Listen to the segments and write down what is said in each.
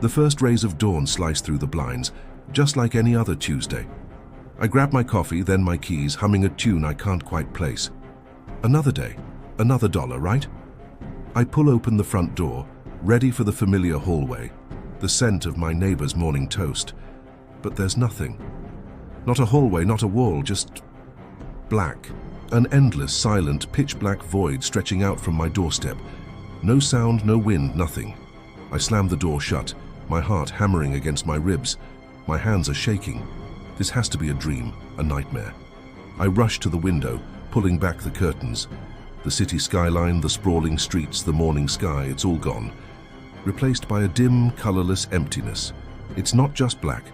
The first rays of dawn slice through the blinds, just like any other Tuesday. I grab my coffee, then my keys, humming a tune I can't quite place. Another day, another dollar, right? I pull open the front door, ready for the familiar hallway, the scent of my neighbor's morning toast. But there's nothing. Not a hallway, not a wall, just black. An endless, silent, pitch-black void stretching out from my doorstep. No sound, no wind, nothing. I slam the door shut, my heart hammering against my ribs. My hands are shaking. This has to be a dream, a nightmare. I rush to the window, pulling back the curtains. The city skyline, the sprawling streets, the morning sky, it's all gone. Replaced by a dim, colorless emptiness. It's not just black.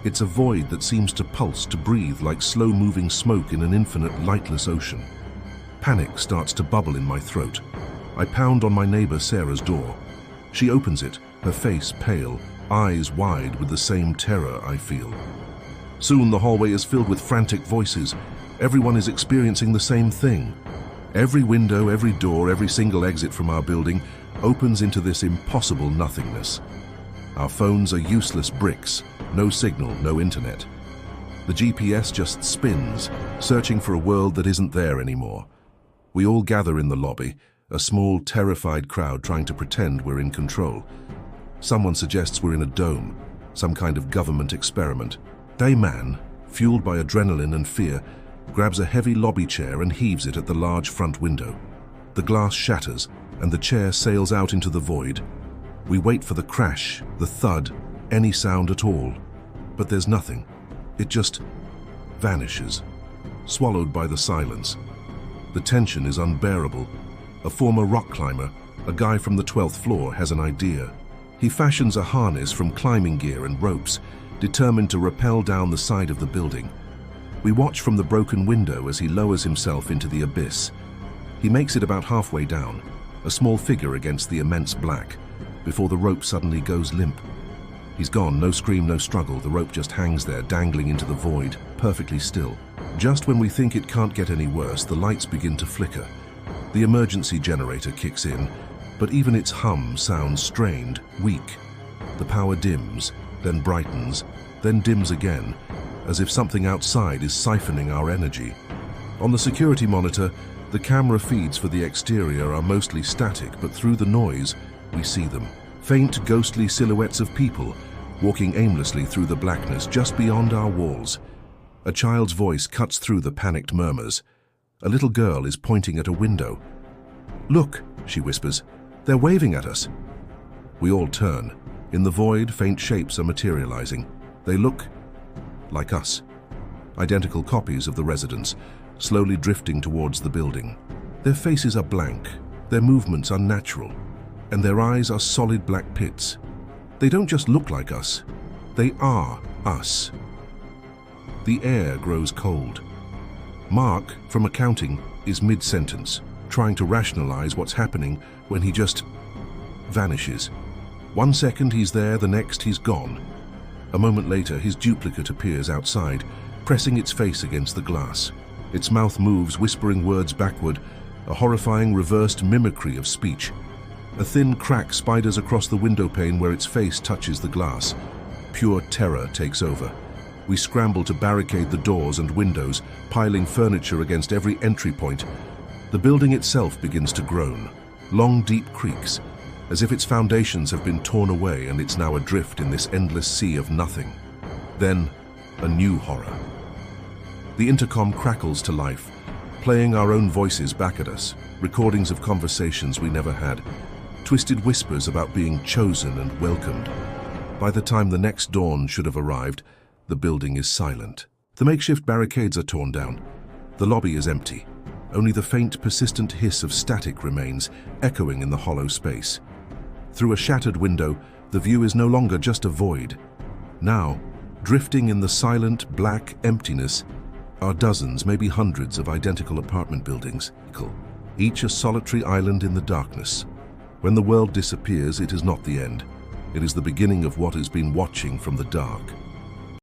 It's a void that seems to pulse, to breathe like slow-moving smoke in an infinite, lightless ocean. Panic starts to bubble in my throat. I pound on my neighbor Sarah's door. She opens it, her face pale, eyes wide with the same terror I feel. Soon the hallway is filled with frantic voices. Everyone is experiencing the same thing. Every window, every door, every single exit from our building opens into this impossible nothingness. Our phones are useless bricks, no signal, no internet. The GPS just spins, searching for a world that isn't there anymore. We all gather in the lobby, a small, terrified crowd trying to pretend we're in control. Someone suggests we're in a dome, some kind of government experiment. A man, fueled by adrenaline and fear, grabs a heavy lobby chair and heaves it at the large front window. The glass shatters, and the chair sails out into the void. We wait for the crash, the thud, any sound at all. But there's nothing. It just vanishes, swallowed by the silence. The tension is unbearable. A former rock climber, a guy from the 12th floor, has an idea. He fashions a harness from climbing gear and ropes, determined to rappel down the side of the building. We watch from the broken window as he lowers himself into the abyss. He makes it about halfway down, a small figure against the immense black, before the rope suddenly goes limp. He's gone, no scream, no struggle. The rope just hangs there, dangling into the void, perfectly still. Just when we think it can't get any worse, the lights begin to flicker. The emergency generator kicks in, but even its hum sounds strained, weak. The power dims, then brightens, then dims again, as if something outside is siphoning our energy. On the security monitor, the camera feeds for the exterior are mostly static, but through the noise, we see them. Faint, ghostly silhouettes of people walking aimlessly through the blackness just beyond our walls. A child's voice cuts through the panicked murmurs. A little girl is pointing at a window. "Look," she whispers, "they're waving at us." We all turn. In the void, faint shapes are materializing. They look like us. Identical copies of the residents, slowly drifting towards the building. Their faces are blank, their movements unnatural, and their eyes are solid black pits. They don't just look like us, they are us. The air grows cold. Mark, from accounting, is mid-sentence, trying to rationalize what's happening when he just vanishes. 1 second he's there, the next he's gone. A moment later, his duplicate appears outside, pressing its face against the glass. Its mouth moves, whispering words backward, a horrifying reversed mimicry of speech. A thin crack spiders across the window pane where its face touches the glass. Pure terror takes over. We scramble to barricade the doors and windows, piling furniture against every entry point. The building itself begins to groan. Long, deep creaks, as if its foundations have been torn away and it's now adrift in this endless sea of nothing. Then, a new horror. The intercom crackles to life, playing our own voices back at us, recordings of conversations we never had, twisted whispers about being chosen and welcomed. By the time the next dawn should have arrived, the building is silent. The makeshift barricades are torn down. The lobby is empty. Only the faint, persistent hiss of static remains, echoing in the hollow space. Through a shattered window, the view is no longer just a void. Now, drifting in the silent, black emptiness, are dozens, maybe hundreds of identical apartment buildings, each a solitary island in the darkness. When the world disappears, it is not the end. It is the beginning of what has been watching from the dark.